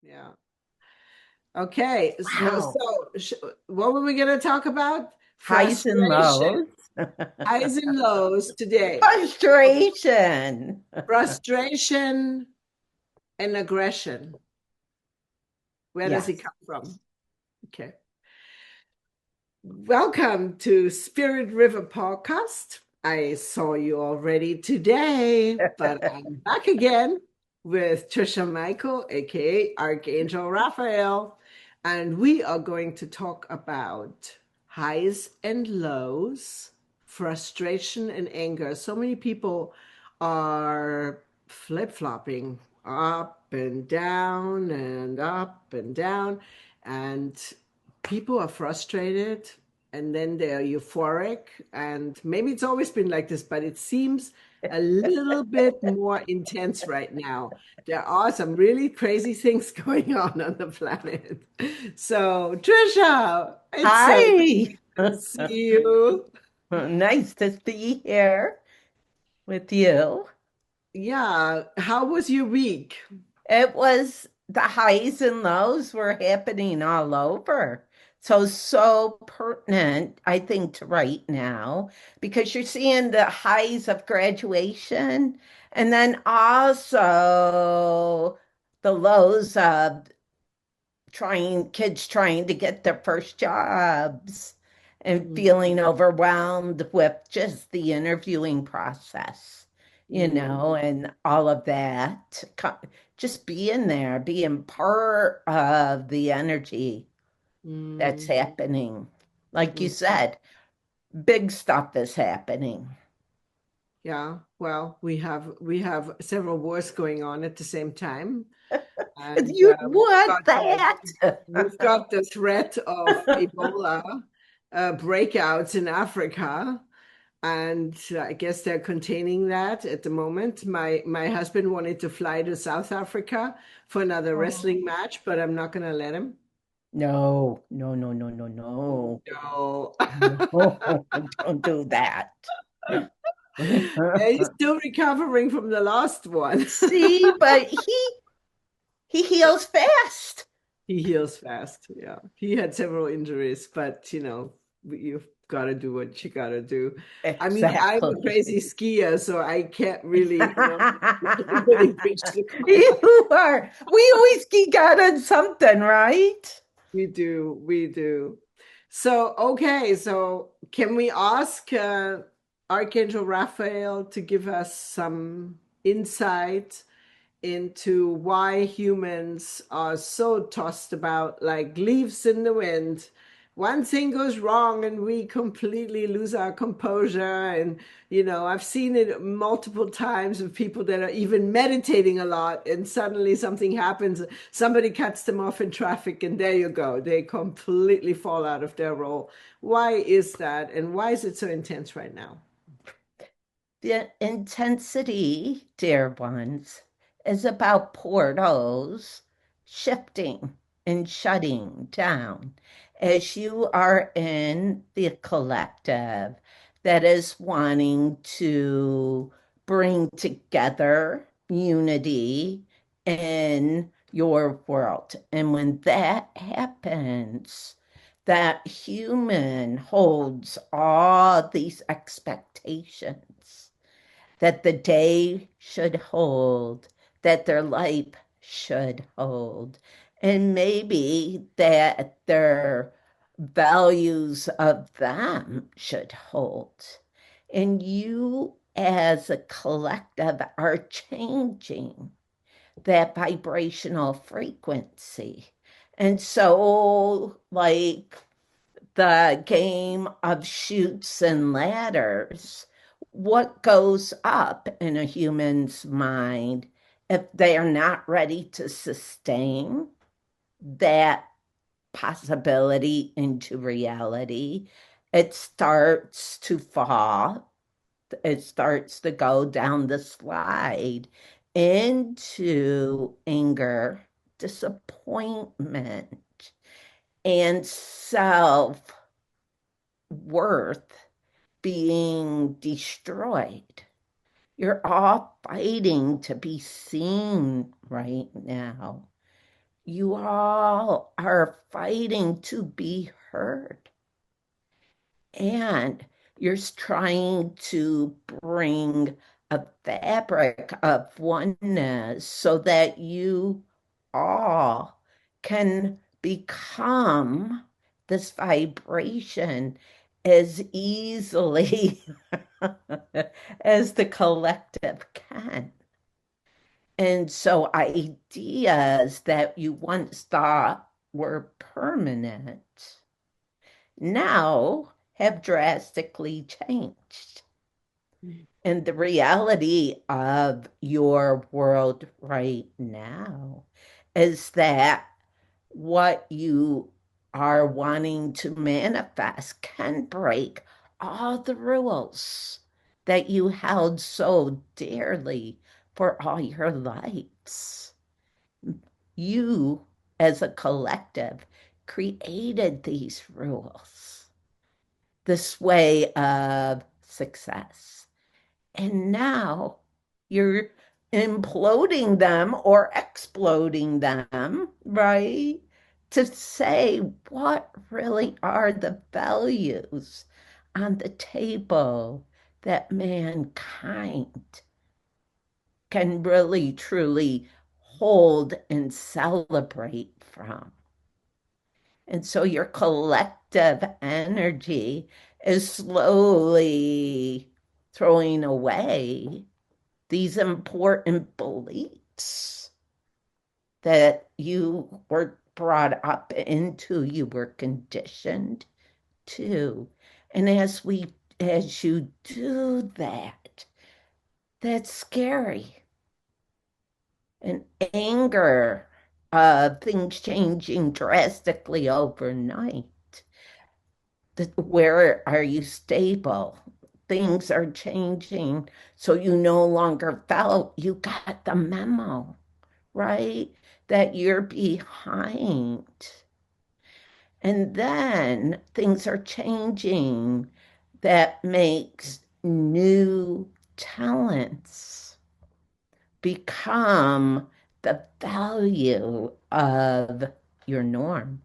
Yeah. Okay. Wow. What were we going to talk about? Highs and Frustration, lows. highs and lows today. Frustration. Frustration and aggression. Where does it Yes. come from? Okay. Welcome to Spirit River Podcast. I saw you already today, but I'm back again with Trisha Michael, aka Archangel Raphael, and we are going to talk about highs and lows, frustration and anger. So many people are flip-flopping up and down and up and down, and people are frustrated and then they're euphoric, and maybe it's always been like this, but it seems a little bit more intense right now. There are some really crazy things going on the planet. So Trisha, it's so Hi. good to see you. Nice to be here with you. Yeah, how was your week? It was the highs and lows were happening all over. So pertinent, I think, to right now, because you're seeing the highs of graduation and then also the lows of trying to get their first jobs and feeling overwhelmed with just the interviewing process, Mm, and all of that. Just being there, being part of the energy that's mm, happening. Like you mm. said, big stuff is happening. Yeah, well, we have several wars going on at the same time. And You want that? we've got the threat of Ebola breakouts in Africa, and I guess they're containing that at the moment. My husband wanted to fly to South Africa for another Oh. wrestling match, but I'm not going to let him. No, no, no, no, no, no. No. No, don't do that. He's still recovering from the last one. See, but he heals fast. He heals fast. Yeah. He had several injuries, but you've got to do what you got to do. I mean, I'm a Exactly. crazy skier, so I can't really, really preach the choir. You are. We always geek out on something, right? We do, we do. So, okay, so can we ask Archangel Raphael to give us some insight into why humans are so tossed about like leaves in the wind? One thing goes wrong and we completely lose our composure. And, I've seen it multiple times of people that are even meditating a lot and suddenly something happens. Somebody cuts them off in traffic and there you go. They completely fall out of their role. Why is that? And why is it so intense right now? The intensity, dear ones, is about portals shifting and shutting down as you are in the collective that is wanting to bring together unity in your world. And when that happens, that human holds all these expectations that the day should hold, that their life should hold, and maybe that their values of them should hold. And you, as a collective, are changing that vibrational frequency. And so, like the game of chutes and ladders, what goes up in a human's mind if they are not ready to sustain that possibility into reality? It starts to fall, it starts to go down the slide into anger, disappointment, and self worth being destroyed. You're all fighting to be seen right now. you all are fighting to be heard. And you're trying to bring a fabric of oneness so that you all can become this vibration as easily as the collective can. And so ideas that you once thought were permanent now have drastically changed. And the reality of your world right now is that what you are wanting to manifest can break all the rules that you held so dearly for all your lives. You, as a collective, created these rules, this way of success. And now you're imploding them or exploding them, right? To say what really are the values on the table that mankind can really truly hold and celebrate from. And so your collective energy is slowly throwing away these important beliefs that you were brought up into, you were conditioned to. And as you do that, that's scary. And anger, things changing drastically overnight. Where are you stable? Things are changing. So you no longer felt you got the memo, right? That you're behind. And then things are changing that makes new talents become the value of your norm.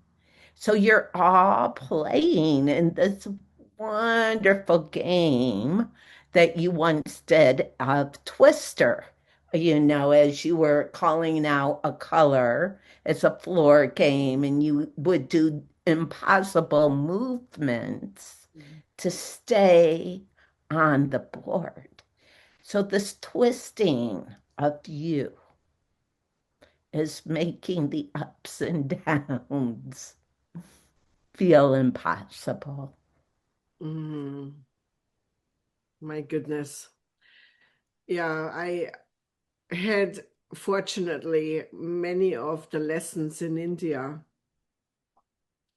So you're all playing in this wonderful game that you once did of Twister, as you were calling out a color as a floor game, and you would do impossible movements to stay on the board. So this twisting of you is making the ups and downs feel impossible. Mm, my goodness. Yeah, I had fortunately many of the lessons in India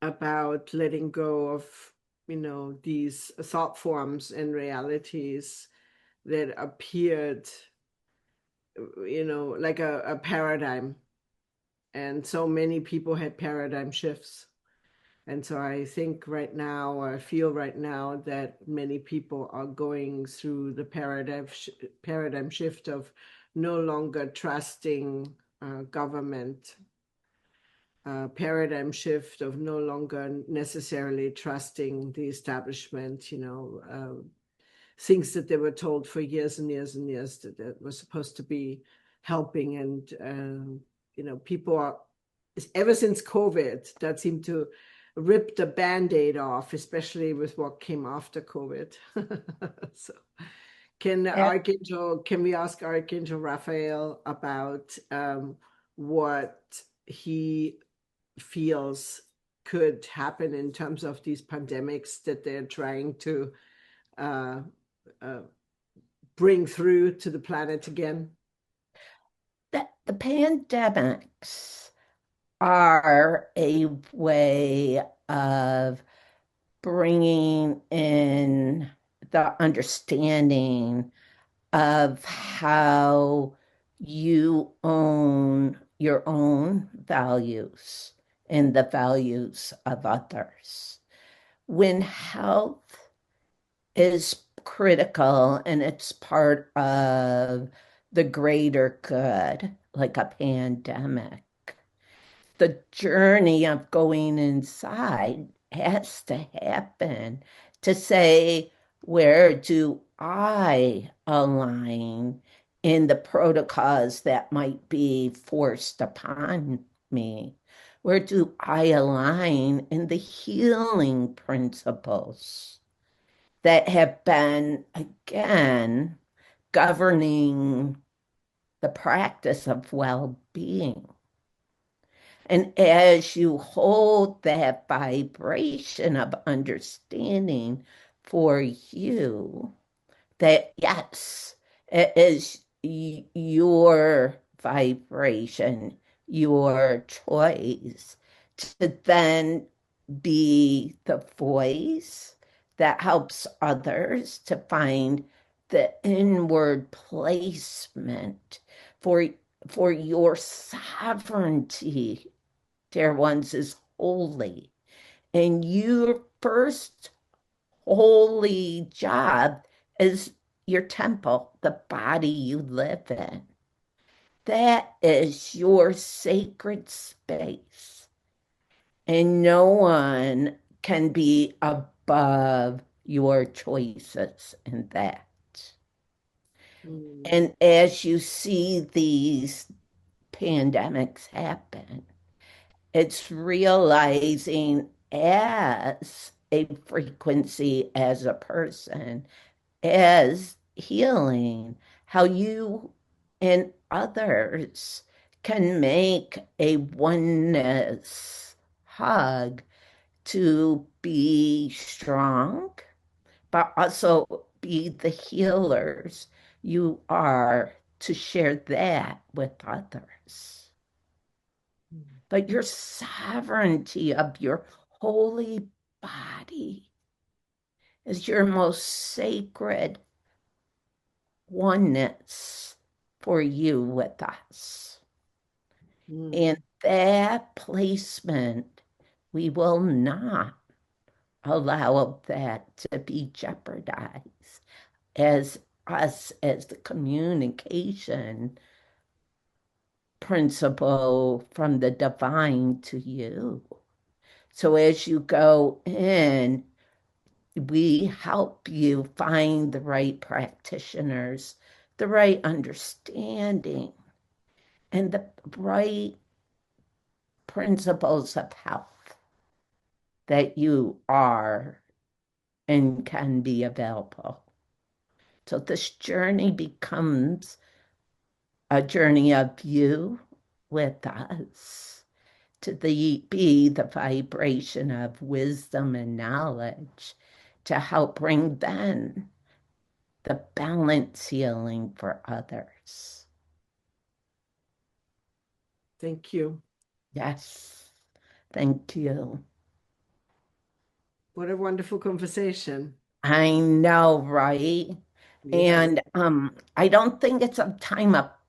about letting go of, these thought forms and realities that appeared, like a paradigm. And so many people had paradigm shifts. And so I think right now, or I feel right now, that many people are going through the paradigm shift of no longer trusting government, paradigm shift of no longer necessarily trusting the establishment, things that they were told for years and years and years that were supposed to be helping. And, people are, ever since COVID, that seemed to rip the Band-Aid off, especially with what came after COVID. So can we ask Archangel Raphael about what he feels could happen in terms of these pandemics that they're trying to uh, uh, bring through to the planet again? The pandemics are a way of bringing in the understanding of how you own your own values and the values of others. When health is critical and it's part of the greater good, like a pandemic, the journey of going inside has to happen to say, where do I align in the protocols that might be forced upon me? Where do I align in the healing principles that have been, again, governing the practice of well being? And as you hold that vibration of understanding for you, that yes, it is your vibration, your choice to then be the voice that helps others to find the inward placement for for your sovereignty, dear ones, is holy. And your first holy job is your temple, the body you live in. That is your sacred space. And no one can be above your choices in that. Mm, And as you see these pandemics happen, it's realizing as a frequency, as a person, as healing, how you and others can make a oneness hug to be strong, but also be the healers you are to share that with others. mm, But your sovereignty of your holy body is your most sacred oneness for you with us. mm, In that placement, we will not allow that to be jeopardized as us as the communication principle from the divine to you. So as you go in, we help you find the right practitioners, the right understanding, and the right principles of health that you are and can be available. So this journey becomes a journey of you with us to be the vibration of wisdom and knowledge to help bring then the balance healing for others. thank you. Yes, thank you. What a wonderful conversation. I know, right? Yes. And I don't think it's a time up.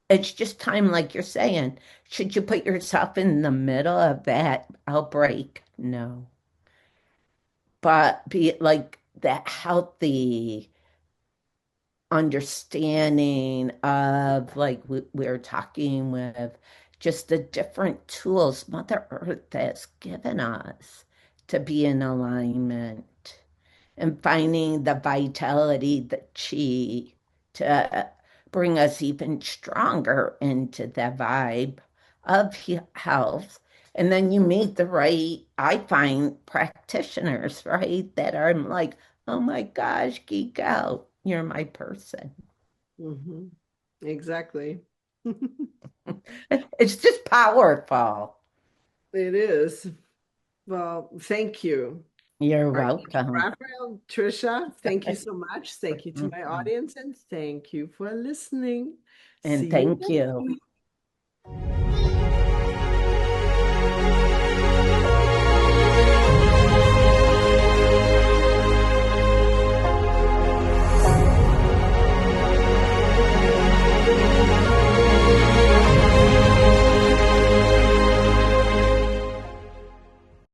It's just time, like you're saying. Should you put yourself in the middle of that outbreak? No. But be like that healthy understanding of like we're talking with just the different tools Mother Earth has given us to be in alignment and finding the vitality, the chi to bring us even stronger into the vibe of health. And then you meet the right, I find practitioners, right? That are like, oh my gosh, geek out. You're my person. Hmm. Exactly. It's just powerful. It is. Well, thank you. You're Archangel welcome. Raphael, Trisha, thank you so much. Thank you to my audience and thank you for listening. And See you thank next you. week.